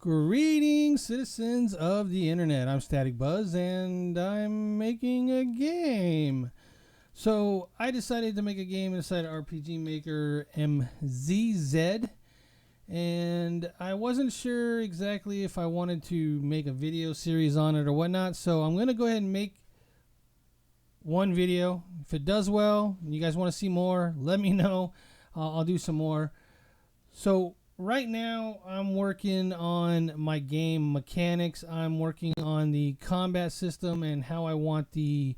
Greetings, citizens of the internet. I'm Static Buzz, and I'm making a game. So I decided to make a game inside RPG Maker MZZ, and I wasn't sure exactly if I wanted to make a video series on it or whatnot. So I'm going to go ahead and make one video. If it does well, and you guys want to see more, let me know. I'll do some more. So right now, I'm working on my game mechanics. I'm working on the combat system and how I want the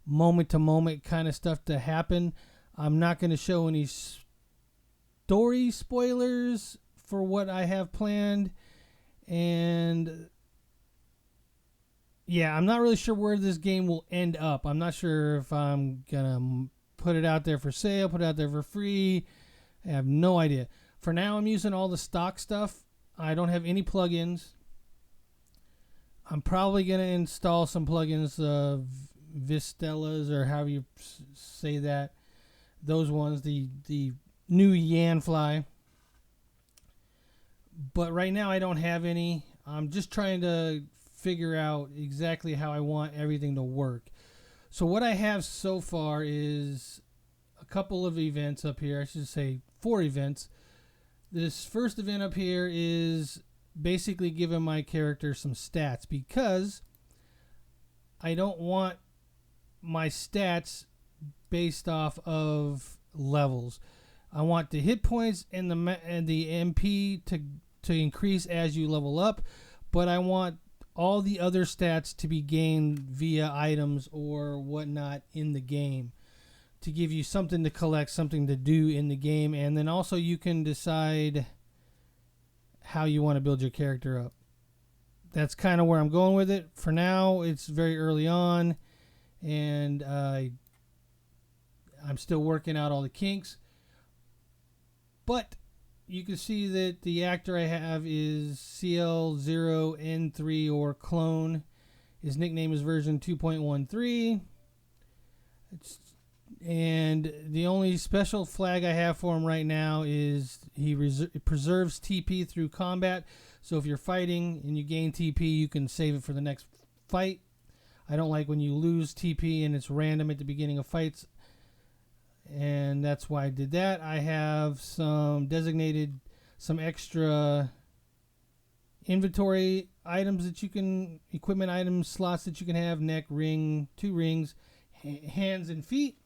moment-to-moment kind of stuff to happen. I'm not going to show any story spoilers for what I have planned. And yeah, I'm not really sure where this game will end up. I'm not sure if I'm going to put it out there for sale, put it out there for free. I have no idea. For now, I'm using all the stock stuff. I don't have any plugins. I'm probably going to install some plugins, Vistellas, or however you say that. Those ones, the new Yanfly. But right now, I don't have any. I'm just trying to figure out exactly how I want everything to work. So what I have so far is a couple of events up here. I should say 4 events. This first event up here is basically giving my character some stats, because I don't want my stats based off of levels. I want the hit points and the MP to increase as you level up, but I want all the other stats to be gained via items or whatnot in the game, to give you something to collect, something to do in the game. And then also you can decide how you want to build your character up. That's kind of where I'm going with it. For now, it's very early on, and I'm still working out all the kinks. But you can see that the actor I have is CL0N3 or clone. His nickname is version 2.13. And the only special flag I have for him right now is he preserves TP through combat. So if you're fighting and you gain TP, you can save it for the next fight. I don't like when you lose TP and it's random at the beginning of fights. And that's why I did that. I have some extra inventory items that you can, equipment items, slots that you can have: neck, ring, 2 rings, hands and feet.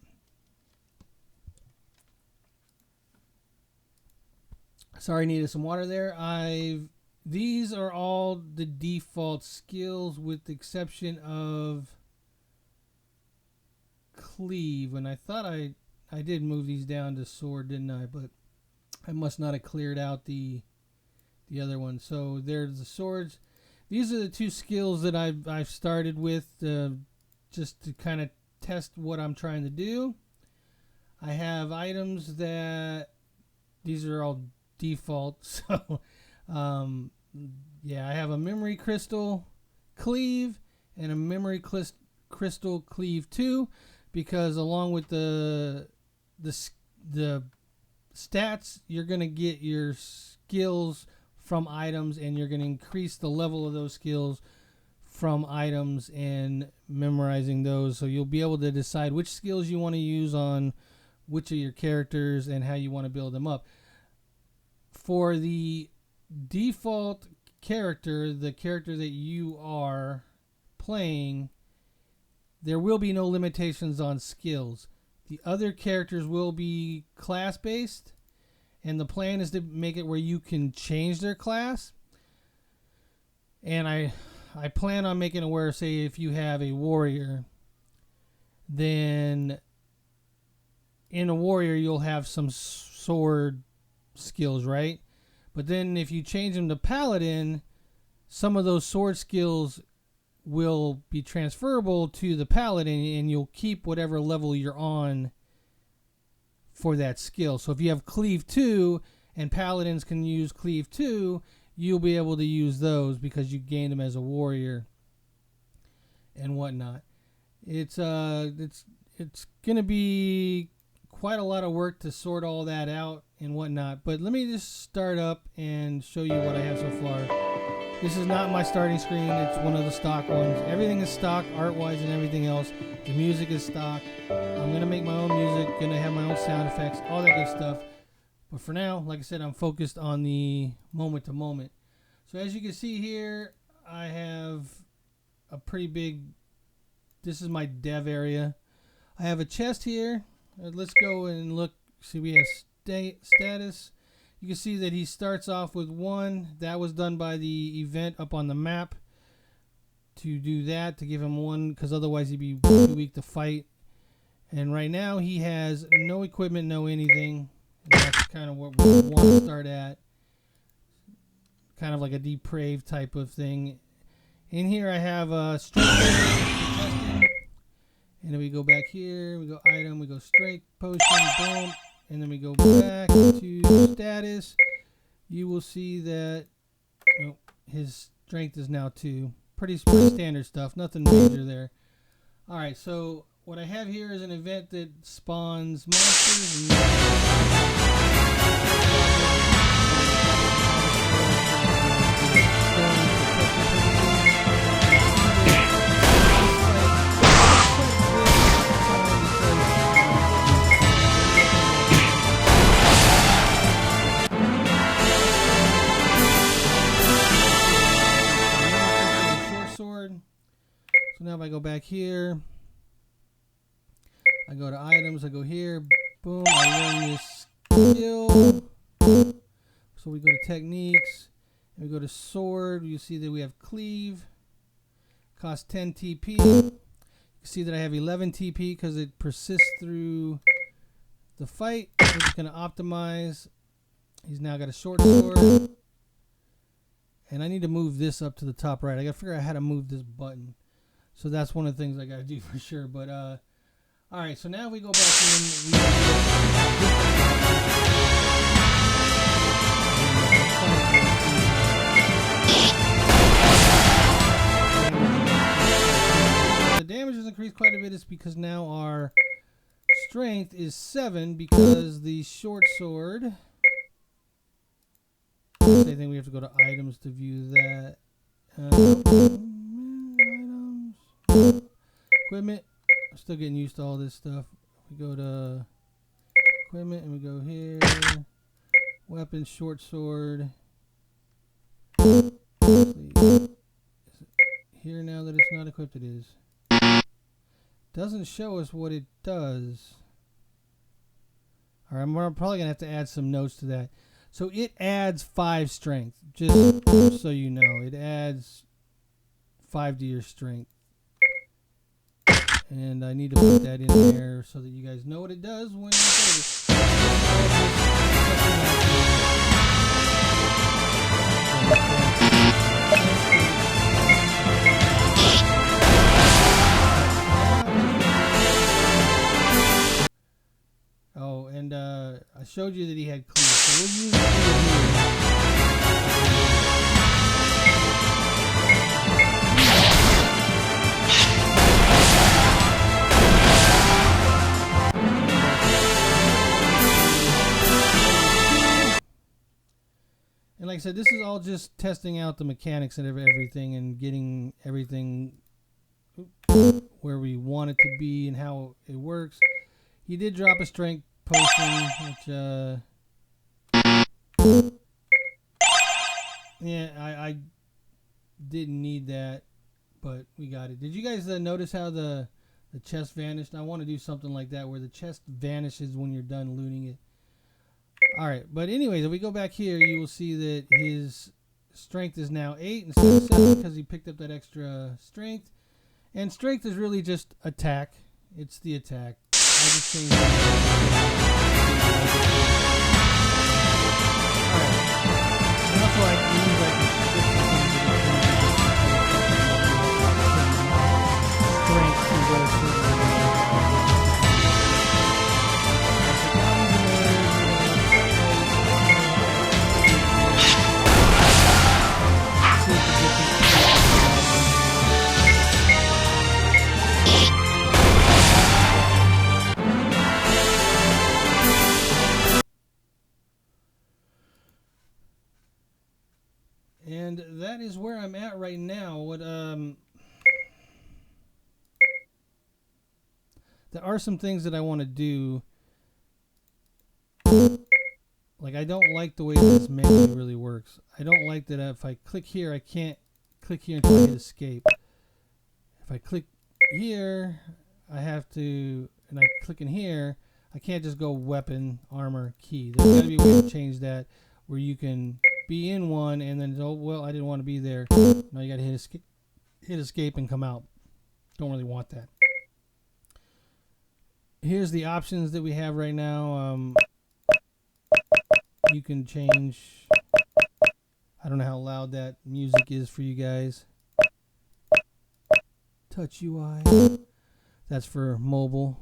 Sorry, needed some water there. These are all the default skills with the exception of cleave. And I thought I did move these down to sword, didn't I? But I must not have cleared out the other one. So there's the swords. These are the 2 skills that I've started with, just to kind of test what I'm trying to do. I have items that these are all default. So yeah, I have a memory crystal cleave and a memory crystal cleave 2, because along with the stats, you're going to get your skills from items, and you're going to increase the level of those skills from items and memorizing those. So you'll be able to decide which skills you want to use on which of your characters and how you want to build them up. For the default character, the character that you are playing, there will be no limitations on skills. The other characters will be class-based, and the plan is to make it where you can change their class. And I plan on making it where, say, if you have a warrior, then in a warrior you'll have some sword skills, right? But then if you change them to paladin, some of those sword skills will be transferable to the paladin, and you'll keep whatever level you're on for that skill. So if you have cleave 2 and paladins can use cleave 2, you'll be able to use those because you gained them as a warrior and whatnot. It's gonna be quite a lot of work to sort all that out and whatnot, but let me just start up and show you what I have so far. This is not my starting screen. It's one of the stock ones. Everything is stock, art-wise and everything else. The music is stock. I'm going to make my own music, going to have my own sound effects, all that good stuff. But for now, like I said, I'm focused on the moment to moment. So as you can see here, I have a pretty big, this is my dev area. I have a chest here. Let's go and look. See, we have status. You can see that he starts off with 1. That was done by the event up on the map to do that, to give him 1, because otherwise he'd be too weak to fight. And right now he has no equipment, no anything. And that's kind of what we want to start at. Kind of like a depraved type of thing. In here I have a strength testing. And then we go back here, we go item, we go strength potion, boom. And then we go back to status. You will see that his strength is now 2. Pretty standard stuff. Nothing major there. Alright, so what I have here is an event that spawns monsters. So now if I go back here, I go to items, I go here, boom, I learn this skill. So we go to techniques, and we go to sword. You see that we have cleave, costs 10 TP. You see that I have 11 TP because it persists through the fight. We're just going to optimize. He's now got a short sword. And I need to move this up to the top right. I got to figure out how to move this button. So that's one of the things I got to do for sure. But, all right. So now we go back in. The damage has increased quite a bit. It's because now our strength is 7 because the short sword. I think we have to go to items to view that. Items. Equipment. I'm still getting used to all this stuff. We go to equipment and we go here. Weapon, short sword. Is it here now that it's not equipped? It is. Doesn't show us what it does. Alright, I'm probably going to have to add some notes to that. So it adds 5 strength, just so you know. It adds 5 to your strength. And I need to put that in there so that you guys know what it does when you play it. Oh, and I showed you that he had clear. So we'll use clear And like I said, this is all just testing out the mechanics and everything and getting everything where we want it to be and how it works. He did drop a strength potion, which yeah, I didn't need that, but we got it. Did you guys notice how the chest vanished? I want to do something like that where the chest vanishes when you're done looting it. Alright, but anyways, if we go back here, you will see that his strength is now 8 instead of 7 because he picked up that extra strength. And strength is really just attack. It's the attack. I just changed it. Alright. And also I can use like strength to go to And that is where I'm at right now. What there are some things that I want to do. Like, I don't like the way this menu really works. I don't like that if I click here, I can't click here until I hit escape. If I click here, I have to, and I click in here, I can't just go weapon, armor, key. There's got to be a way to change that where you can be in one and then, oh, well, I didn't want to be there. Now you got to hit escape and come out. Don't really want that. Here's the options that we have right now. You can change, I don't know how loud that music is for you guys. Touch UI. That's for mobile.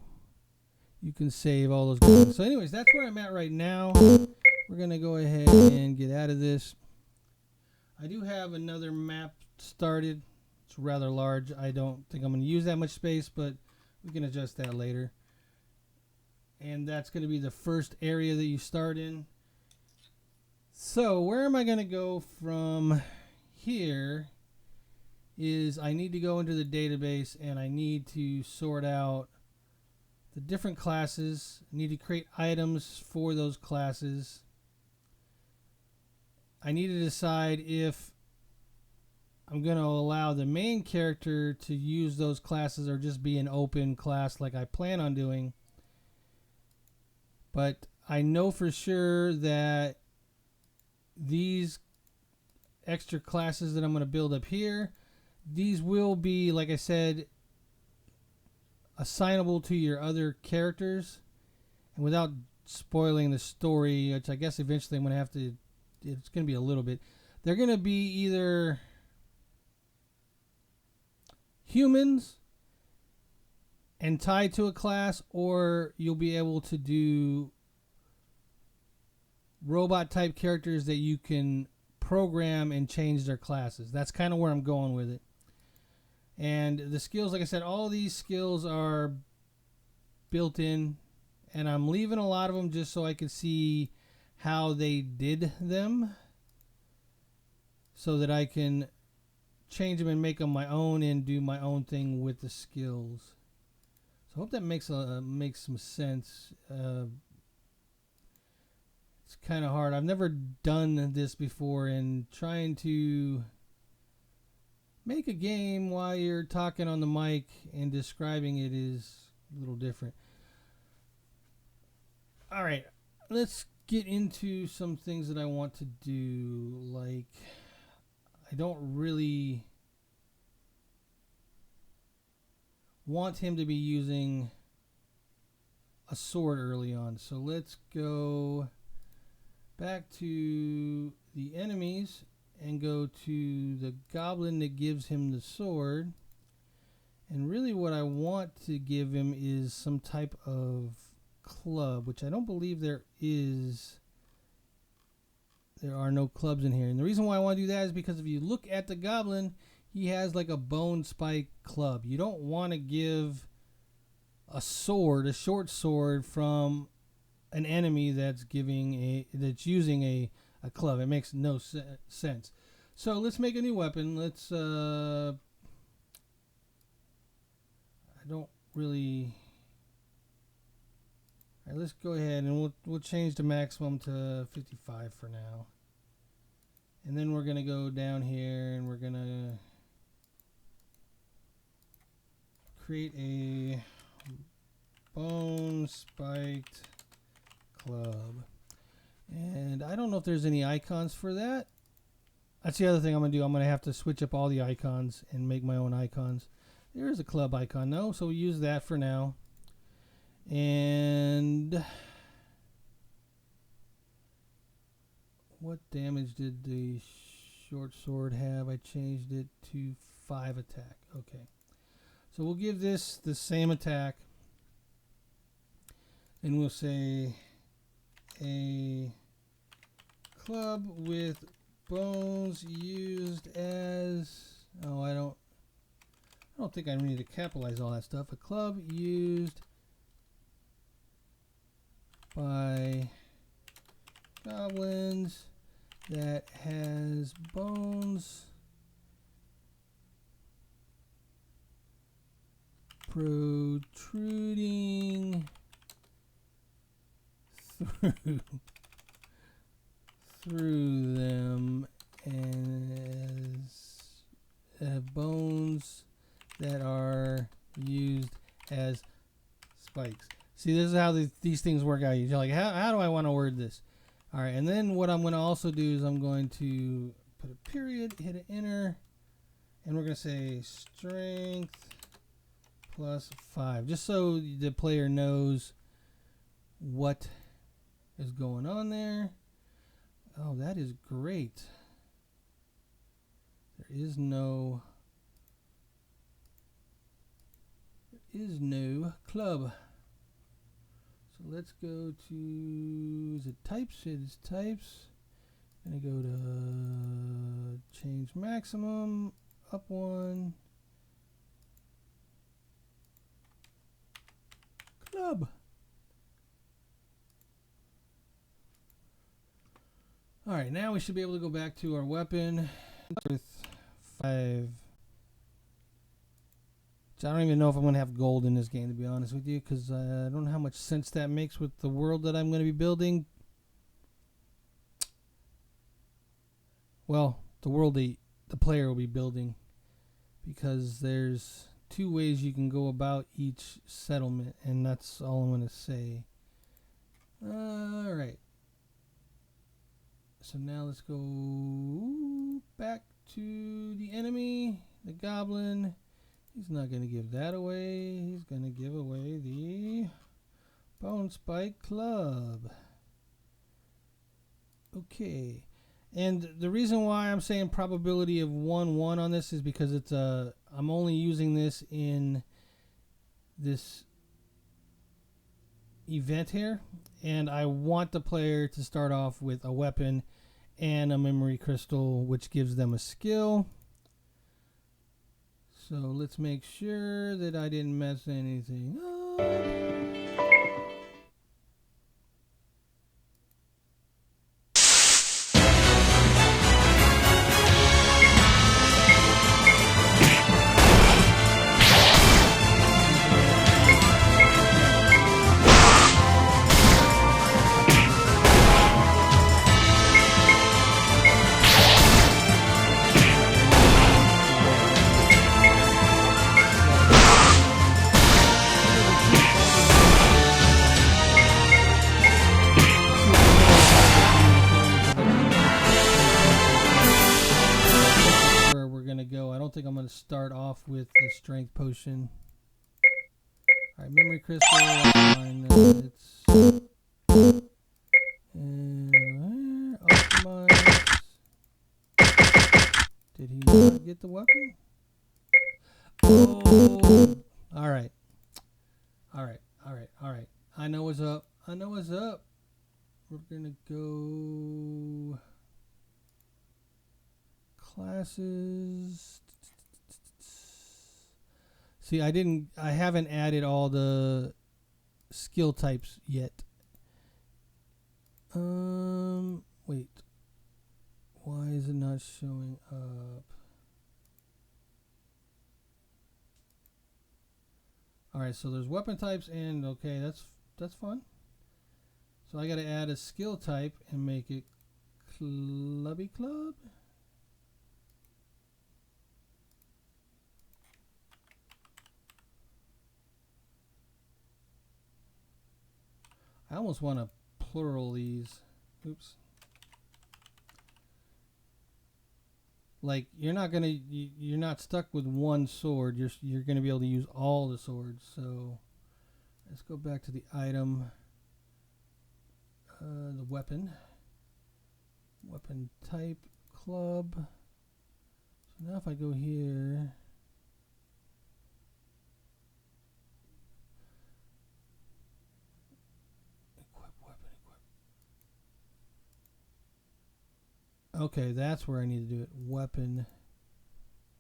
You can save all those good things. So anyways, that's where I'm at right now. We're going to go ahead and get out of this. I do have another map started. It's rather large. I don't think I'm going to use that much space, but we can adjust that later. And that's going to be the first area that you start in. So where am I going to go from here is I need to go into the database and I need to sort out the different classes. I need to create items for those classes. I need to decide if I'm going to allow the main character to use those classes or just be an open class like I plan on doing. But I know for sure that these extra classes that I'm going to build up here, these will be, like I said, assignable to your other characters. And without spoiling the story, which I guess eventually I'm going to have to, it's going to be a little bit, they're going to be either humans and tied to a class, or you'll be able to do robot type characters that you can program and change their classes. That's kind of where I'm going with it. And the skills, like I said, all these skills are built in, and I'm leaving a lot of them just so I can see how they did them, so that I can change them and make them my own and do my own thing with the skills. So I hope that makes some sense. It's kind of hard. I've never done this before, and trying to make a game while you're talking on the mic and describing it is a little different. All right, let's get into some things that I want to do. Like, I don't really want him to be using a sword early on. So let's go back to the enemies and go to the goblin that gives him the sword. And really what I want to give him is some type of club, which I don't believe there is. There are no clubs in here. And the reason why I want to do that is because if you look at the goblin, he has like a bone spike club. You don't want to give a sword, a short sword, from an enemy that's using a club. It makes no sense. So let's make a new weapon. Let's I don't really. All right, let's go ahead and we'll change the maximum to 55 for now. And then we're going to go down here and we're going to create a bone spiked club. And I don't know if there's any icons for that. That's the other thing I'm going to do. I'm going to have to switch up all the icons and make my own icons. There is a club icon, no, so we'll use that for now. And what damage did the short sword have? I changed it to 5 attack. Okay. So we'll give this the same attack. And we'll say a club with bones used as, oh, I don't think I need to capitalize all that stuff. A club used by goblins that has bones protruding through them, and have bones that are used as spikes. See, this is how these things work out. You're like, how do I want to word this? All right, and then what I'm going to also do is I'm going to put a period, hit an enter, and we're going to say strength plus 5, just so the player knows what is going on there. Oh, that is great. There is no club. So let's go to, is it types? It is types. Gonna go to change maximum, up 1, club. All right, now we should be able to go back to our weapon with 5. I don't even know if I'm going to have gold in this game, to be honest with you, because I don't know how much sense that makes with the world that I'm going to be building. Well, the world the player will be building, because there's 2 ways you can go about each settlement, and that's all I'm going to say. All right. So now let's go back to the enemy, the goblin. He's not going to give that away. He's going to give away the Bone Spike Club. Okay. And the reason why I'm saying probability of 1-1 on this is because it's I'm only using this in this event here, and I want the player to start off with a weapon and a memory crystal, which gives them a skill. So let's make sure that I didn't mess anything up. I'm going to start off with the strength potion. Alright, memory crystal. It's optimize. Did he not get the weapon? Oh! Alright. Alright. I know what's up. We're going to go classes. See, I haven't added all the skill types yet. Wait. Why is it not showing up? All right, so there's weapon types, and okay, that's fun. So I got to add a skill type and make it clubby club. I almost want to plural these. Oops. Like you're not stuck with one sword. You're gonna be able to use all the swords. So let's go back to the item, the weapon type club. So now if I go here. Okay, that's where I need to do it. Weapon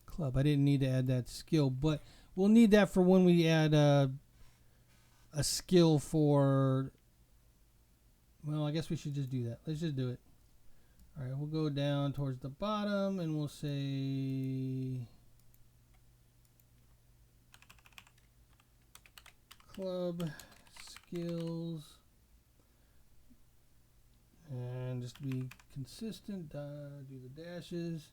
club. I didn't need to add that skill, but we'll need that for when we add a skill for... Well, I guess we should just do that. Let's just do it. All right, we'll go down towards the bottom and we'll say club skills, and just to be consistent, do the dashes.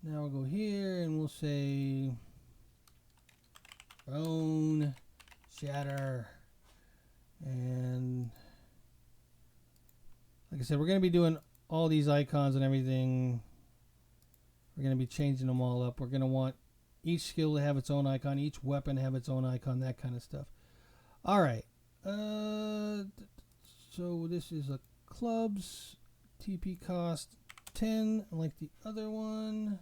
Now we'll go here and we'll say bone shatter, and like I said, we're going to be doing all these icons and everything. We're going to be changing them all up. We're going to want each skill to have its own icon, each weapon to have its own icon, that kind of stuff. All right. So this is a clubs TP cost 10, like the other one.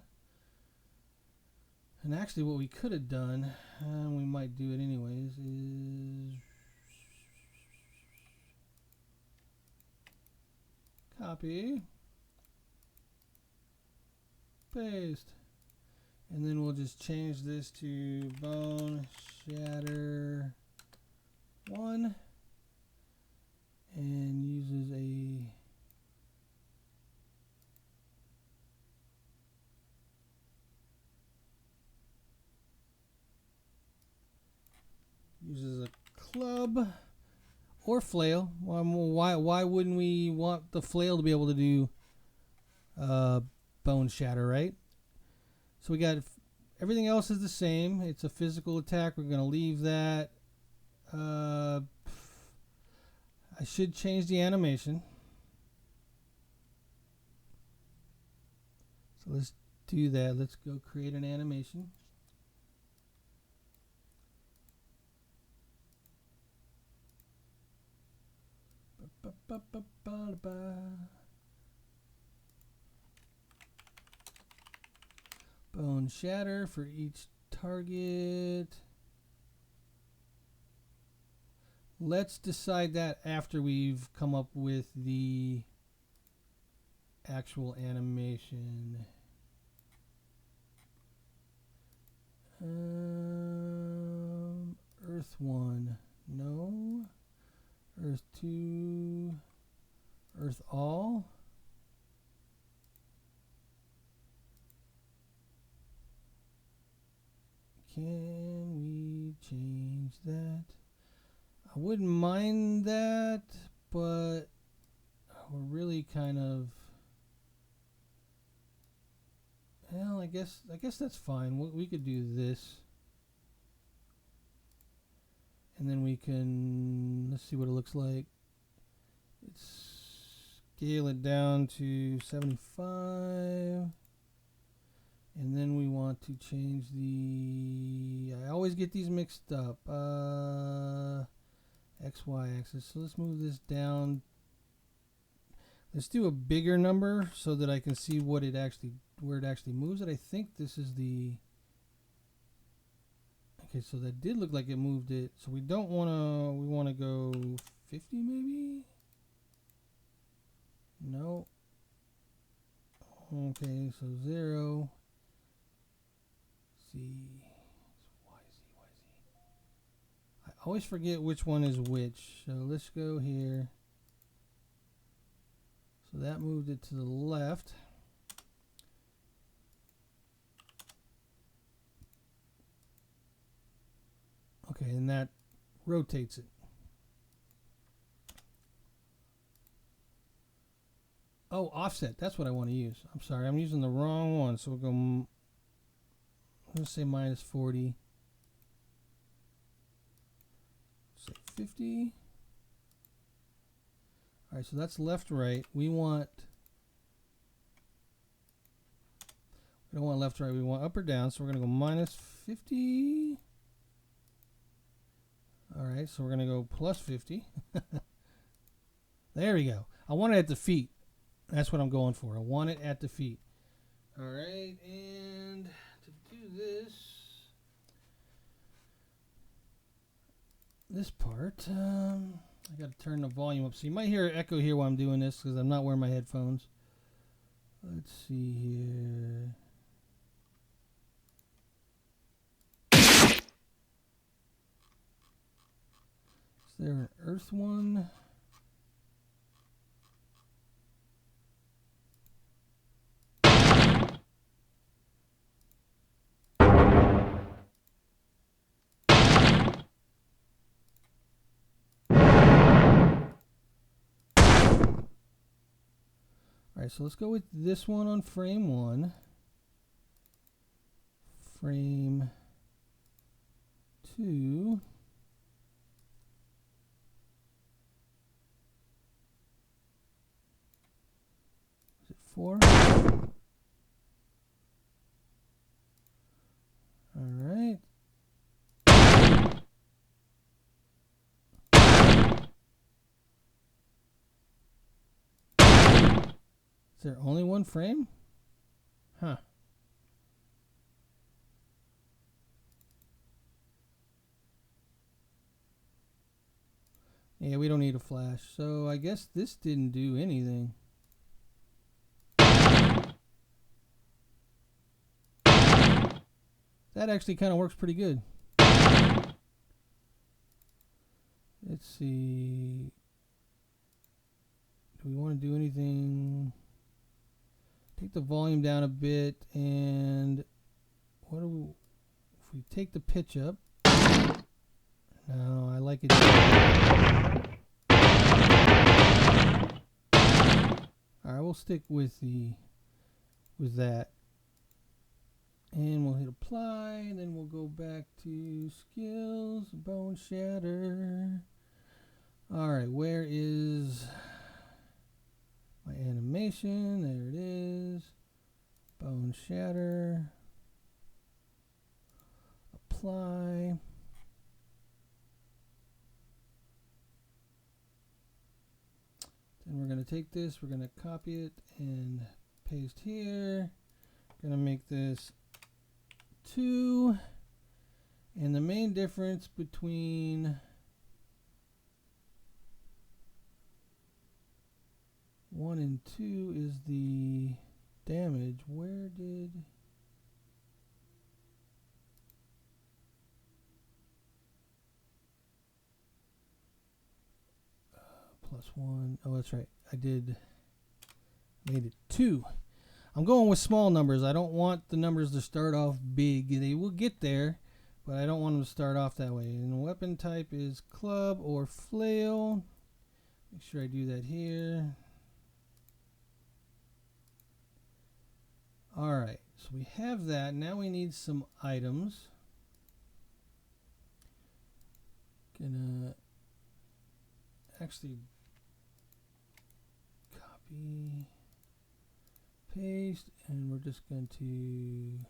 And actually, what we could have done, and we might do it anyways, is copy, paste, and then we'll just change this to bone shatter 1, and uses a club or flail. Why wouldn't we want the flail to be able to do bone shatter, right? So we got everything else is the same. It's a physical attack. We're going to leave that. I should change the animation. So let's do that. Let's go create an animation. Bone shatter for each target. Let's decide that after we've come up with the actual animation. Earth 1, no. Earth 2, Earth all. Can we change that? I wouldn't mind that, but we're really kind of, well, I guess that's fine. We could do this. And then we can, let's see what it looks like. Scale it down to 75. And then we want to change the, I always get these mixed up, XY axis. So let's move this down. Let's do a bigger number so that I can see what it actually, where it actually moves it. I think this is the, okay, so that did look like it moved it. So we don't want to, we want to go 50 maybe? No. Okay, so 0. Z. I always forget which one is which. So let's go here. So that moved it to the left. Okay, and that rotates it. Oh, offset. That's what I want to use. I'm sorry. I'm using the wrong one. So we'll go, let's say minus 40. Say 50. All right, so that's left, right. We don't want left, right. We want up or down. So we're going to go minus 50. All right, so we're going to go plus 50. There we go. I want it at the feet. That's what I'm going for. I want it at the feet. All right, and to do this part, I got to turn the volume up. So you might hear an echo here while I'm doing this because I'm not wearing my headphones. Let's see here. Is there an Earth one? Alright, so let's go with this one on frame 1. Frame 2. Is it 4? Alright. Is there only one frame? Huh. Yeah, we don't need a flash. So I guess this didn't do anything. That actually kind of works pretty good. Let's see. Do we want to do anything? Take the volume down a bit, and what do we, if we take the pitch up? No, I like it. All right, we'll stick with that. And we'll hit apply, and then we'll go back to skills, bone shatter. All right, where is my animation? There it is. Bone shatter. Apply. Then we're going to take this, we're going to copy it and paste here. Going to make this 2, and the main difference between 1 and 2 is the damage. Where did +1? Oh, that's right. I made it 2. I'm going with small numbers. I don't want the numbers to start off big. They will get there, but I don't want them to start off that way. And the weapon type is club or flail. Make sure I do that here. Alright, so we have that. Now we need some items. Gonna actually copy, paste, and we're just going to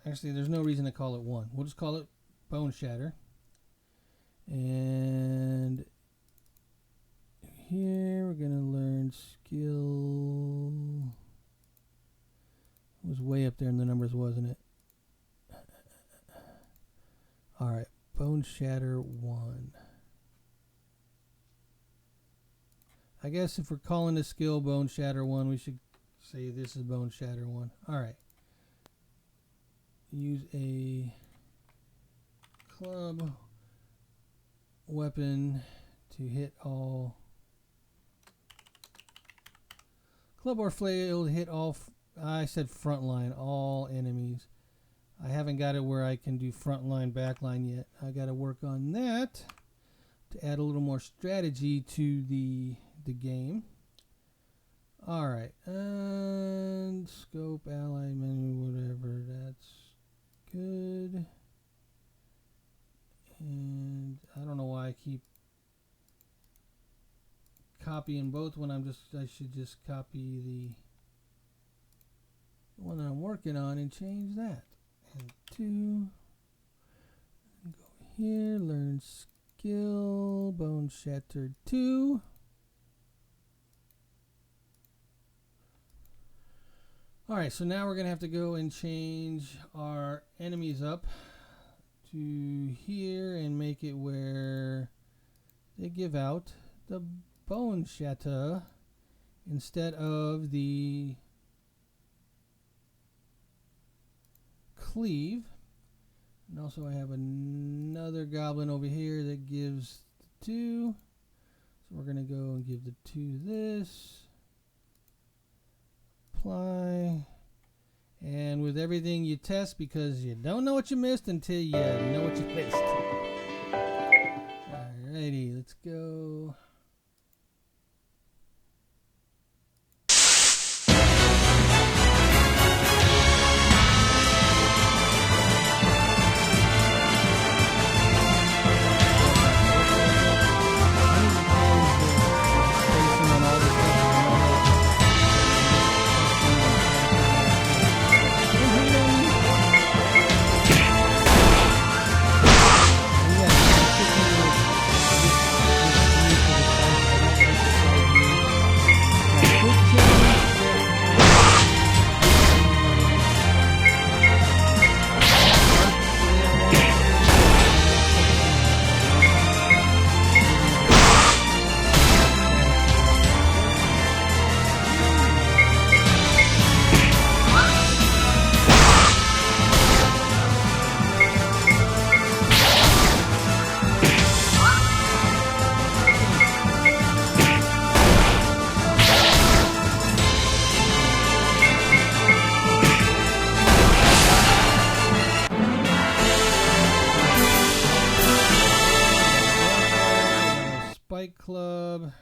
actually there's no reason to call it 1. We'll just call it bone shatter. And here we're going to learn skill. It was way up there in the numbers, wasn't it? Alright, bone shatter 1. I guess if we're calling the skill bone shatter 1, we should say this is bone shatter 1. Alright. Use a club weapon to hit all. Club or flail to hit all. I said front line, all enemies. I haven't got it where I can do front line, back line yet. I got to work on that to add a little more strategy to the game. All right, and scope, ally, menu, whatever. That's good. And I don't know why I keep copying both when I should just copy the one that I'm working on and change that. And 2. And go here, learn skill, bone shatter 2. Alright, so now we're going to have to go and change our enemies up to here and make it where they give out the bone shatter instead of the cleave. And also I have another goblin over here that gives the 2. So we're going to go and give the 2 this. Apply. And with everything you test, because you don't know what you missed until you know what you missed. Alrighty, let's go. Club,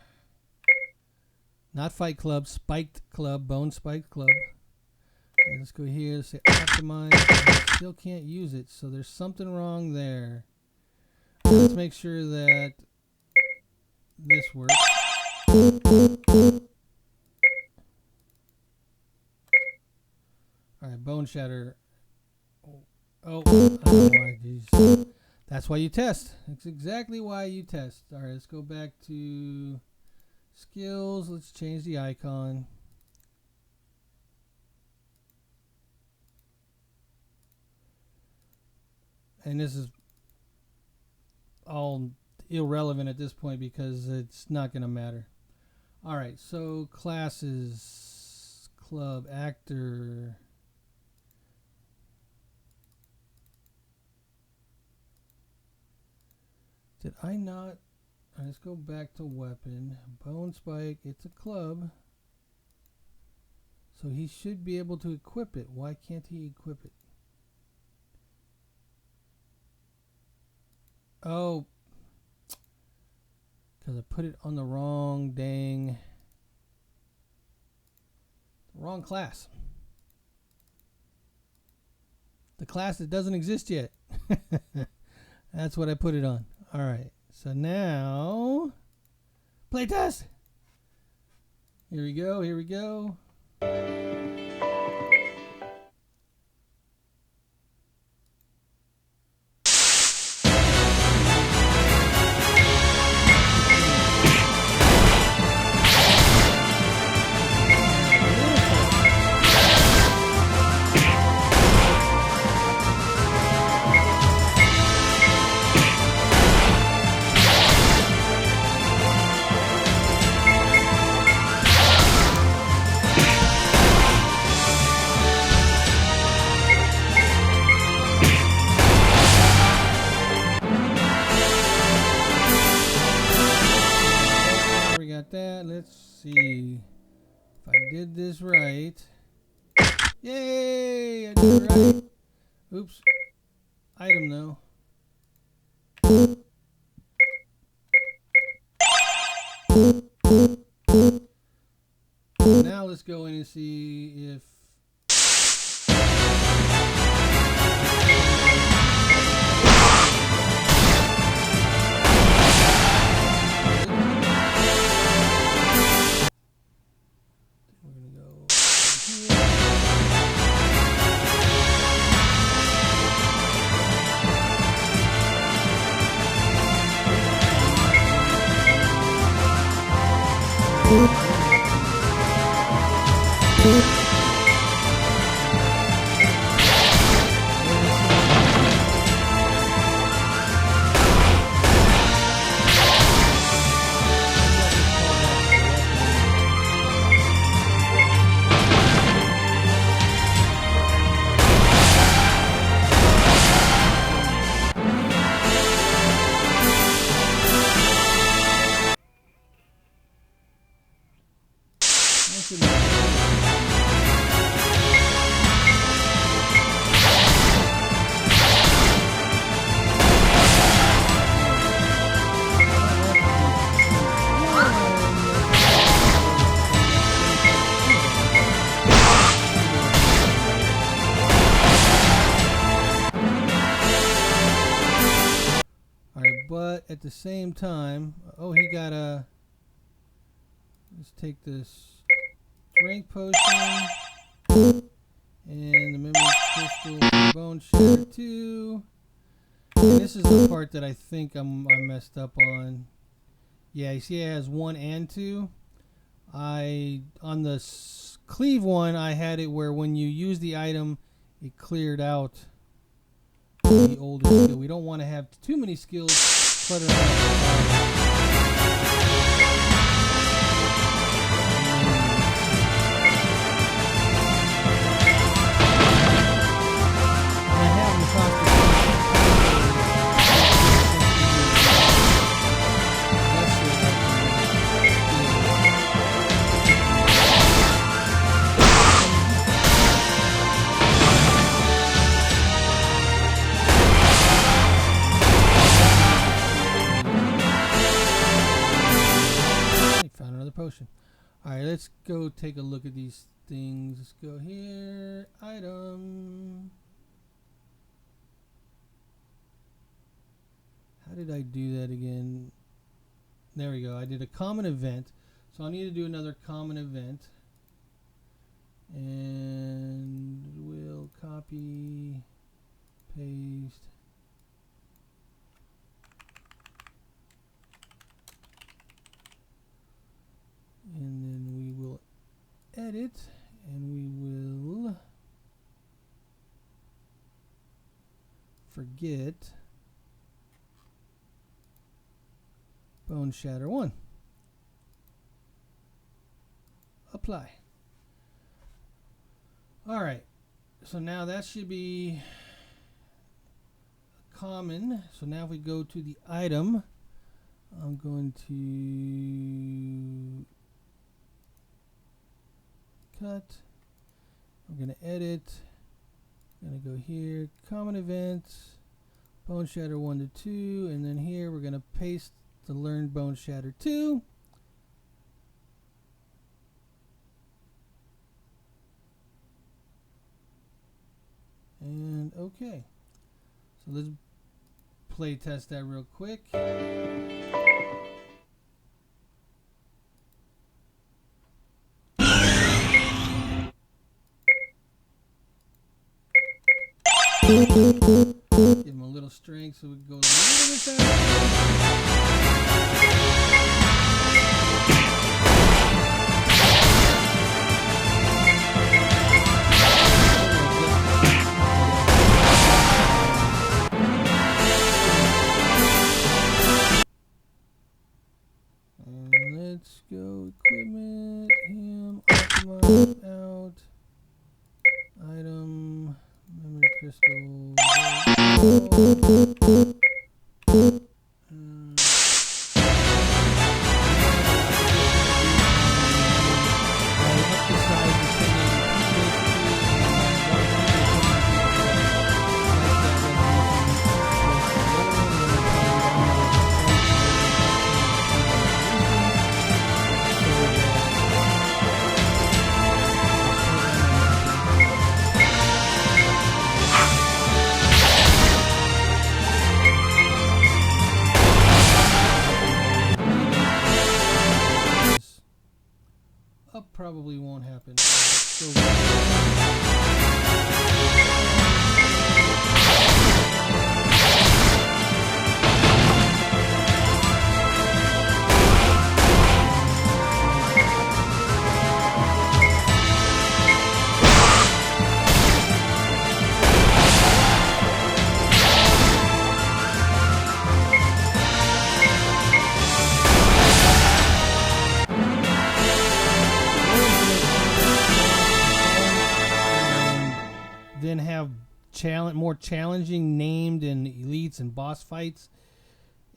not Fight Club, Spiked Club, Bone Spiked Club. Okay, let's go here, say optimize. I still can't use it, so there's something wrong there. Let's make sure that this works. All right, Bone Shatter. Oh, I don't know why. Geez. That's why you test. That's exactly why you test. All right, let's go back to skills. Let's change the icon. And this is all irrelevant at this point because it's not going to matter. All right, so classes, club, actor. Did I not? Let's go back to weapon. Bone Spike, it's a club. So he should be able to equip it. Why can't he equip it? Oh. Because I put it on the wrong dang. Wrong class. The class that doesn't exist yet. That's what I put it on. All right, so now playtest. Here we go. Here we go. Let's see if I did this right. Yay! I did it right. Oops. Item though. Now let's go in and see if at the same time, oh, he got a, let's take this strength potion and the memory crystal for bone shatter 2. And this is the part that I think I messed up on. Yeah, you see it has 1 and 2. On the cleave one, I had it where when you use the item, it cleared out the older skill. We don't want to have too many skills cluttering around. Potion. Alright, let's go take a look at these things. Let's go here. Item. How did I do that again? There we go. I did a common event. So I need to do another common event. And we'll copy, paste. And then we will edit, and we will forget bone shatter 1. Apply. Alright, so now that should be common. So now if we go to the item, I'm going to cut. I'm going to edit. I'm going to go here, common events, bone shatter 1 to 2, and then here we're going to paste the learned bone shatter 2. And okay. So let's play test that real quick. Give him a little strength so we can go a little bit faster. Let's go equipment, him, optimize, out, item, memory crystal, probably won't happen. So then have more challenging named and elites and boss fights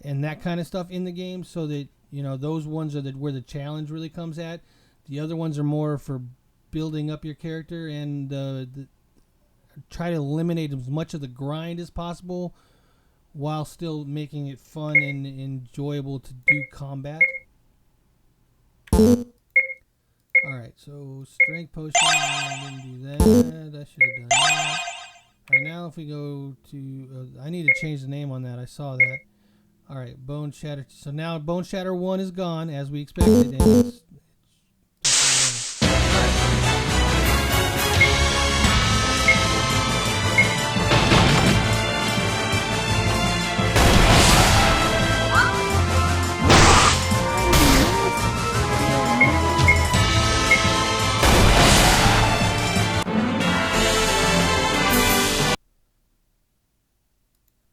and that kind of stuff in the game, so that those ones are where the challenge really comes at. The other ones are more for building up your character and try to eliminate as much of the grind as possible while still making it fun and enjoyable to do combat. Alright, so strength potion, I didn't do that. I should have done that. Alright, now if we go to, I need to change the name on that. I saw that. All right, bone shatter. So now bone shatter 1 is gone as we expected. And it's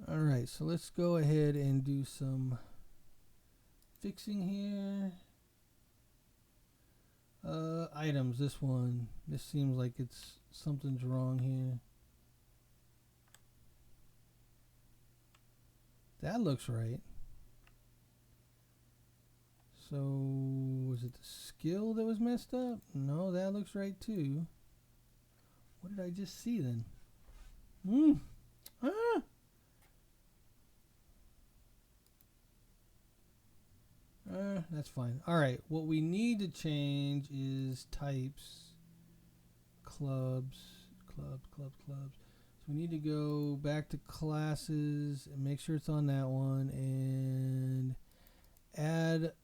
Alright, so let's go ahead and do some fixing here. Items, this one. This seems like something's wrong here. That looks right. So, was it the skill that was messed up? No, that looks right too. What did I just see then? That's fine. Alright, what we need to change is types. Clubs. So we need to go back to classes and make sure it's on that one and add.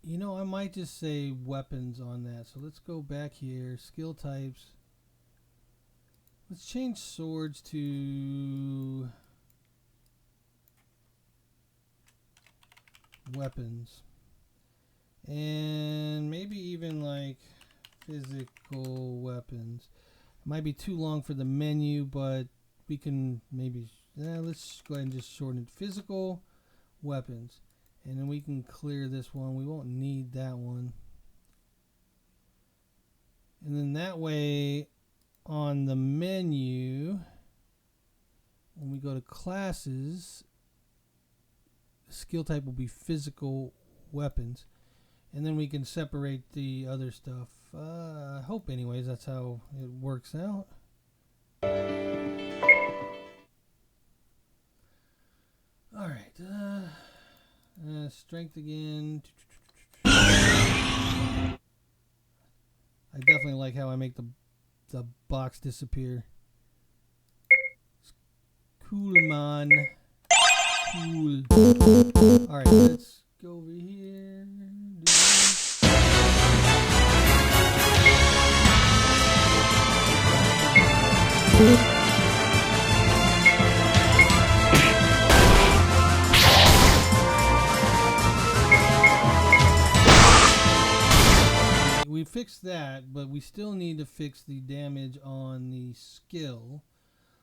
You know, I might just say weapons on that. So let's go back here. Skill types. Let's change swords to weapons, and maybe even like physical weapons. It might be too long for the menu, but we can maybe let's go ahead and just shorten it. Physical weapons, and then we can clear this one. We won't need that one, and then that way on the menu when we go to classes, skill type will be physical weapons, and then we can separate the other stuff. I hope anyways that's how it works out. Alright, strength again. I definitely like how I make the box disappear. It's cool, man. Cool. Alright, let's go over here. Do this. We fixed that, but we still need to fix the damage on the skill.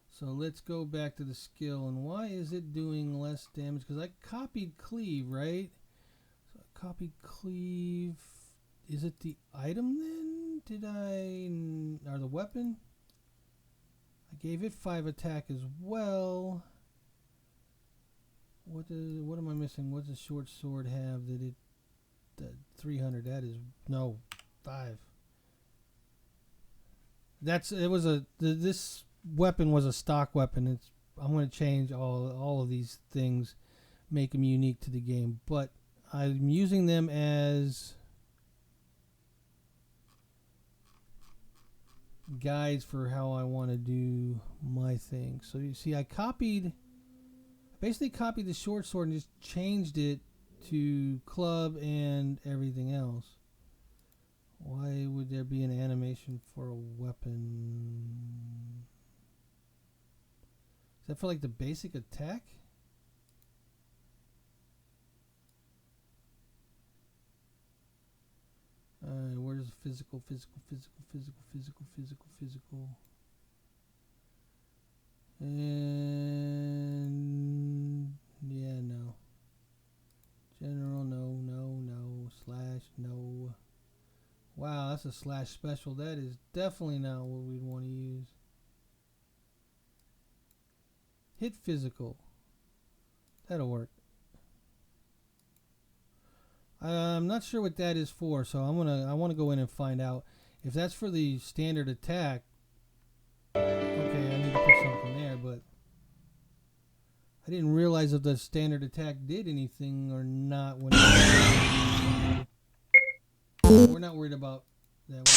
So let's go back to the skill, and why is it doing less damage? Because I copied cleave, right? So I copied cleave. Is it the item then? Or the weapon? I gave it 5 attack as well. What am I missing? What does a short sword have that 300? That is no 5. This weapon was a stock weapon. I'm going to change all of these things, make them unique to the game, but I'm using them as guides for how I want to do my thing. So you see, I basically copied the short sword and just changed it to club and everything else. Why would there be an animation for a weapon? Is that for like the basic attack? Where's physical? And yeah, no. General, no. Slash, no. Wow, that's a slash special. That is definitely not what we'd want to use. Hit physical. That'll work. I'm not sure what that is for, so I want to go in and find out. If that's for the standard attack, okay, I need to put something there, but I didn't realize if the standard attack did anything or not. We're not worried about that.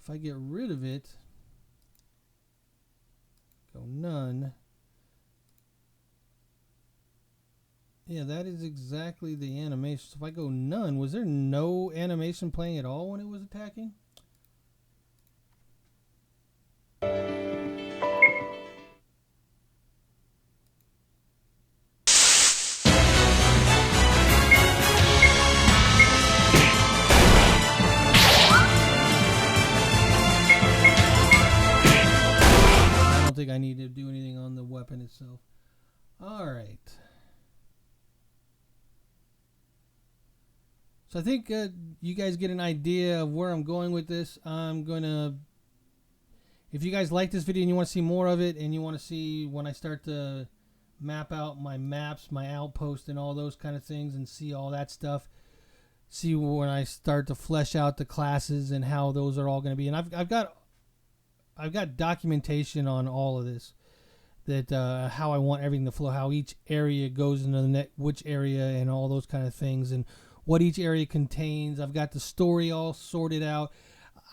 if I get rid of it, go none. Yeah, that is exactly the animation. So if I go none, was there no animation playing at all when it was attacking? I don't think I need to do anything on the weapon itself. All right. So I think you guys get an idea of where I'm going with this. I'm going to, if you guys like this video and you want to see more of it, and you want to see when I start to map out my maps, my outpost, and all those kind of things, and see all that stuff, see when I start to flesh out the classes and how those are all going to be. And I've got documentation on all of this, that how I want everything to flow, how each area goes into the net, which area, and all those kind of things, and what each area contains. I've got the story all sorted out.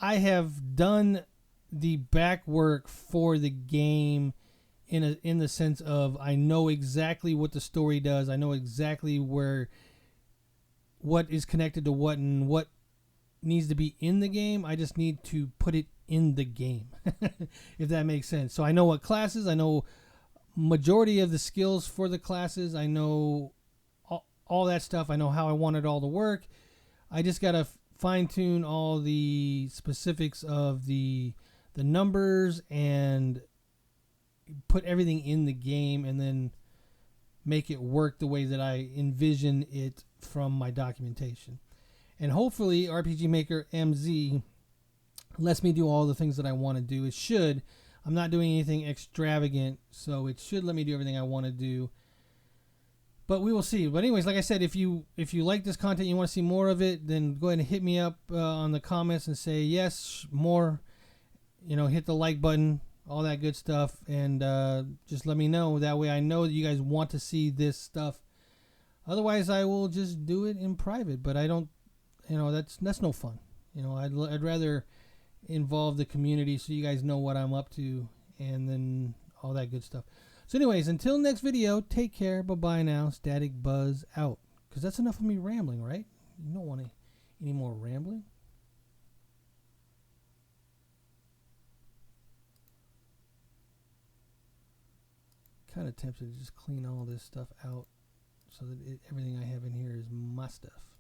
I have done the back work for the game in the sense of I know exactly what the story does. I know exactly what is connected to what and what needs to be in the game. I just need to put it in the game, if that makes sense. So I know what classes, I know majority of the skills for the classes, I know all that stuff. I know how I want it all to work. I just got to fine-tune all the specifics of the numbers and put everything in the game, and then make it work the way that I envision it from my documentation. And hopefully RPG Maker MZ lets me do all the things that I want to do. It should. I'm not doing anything extravagant, so it should let me do everything I want to do. But we will see. But anyways, like I said, if you like this content, you want to see more of it, then go ahead and hit me up on the comments and say yes, more. You know, hit the like button, all that good stuff, and just let me know. That way I know that you guys want to see this stuff. Otherwise, I will just do it in private. But I don't, you know, that's no fun. You know, I'd rather involve the community so you guys know what I'm up to, and then all that good stuff. So anyways, until next video, take care. Bye-bye now. Static Buzz out. Because that's enough of me rambling, right? You don't want any more rambling. Kind of tempted to just clean all this stuff out so that everything I have in here is my stuff.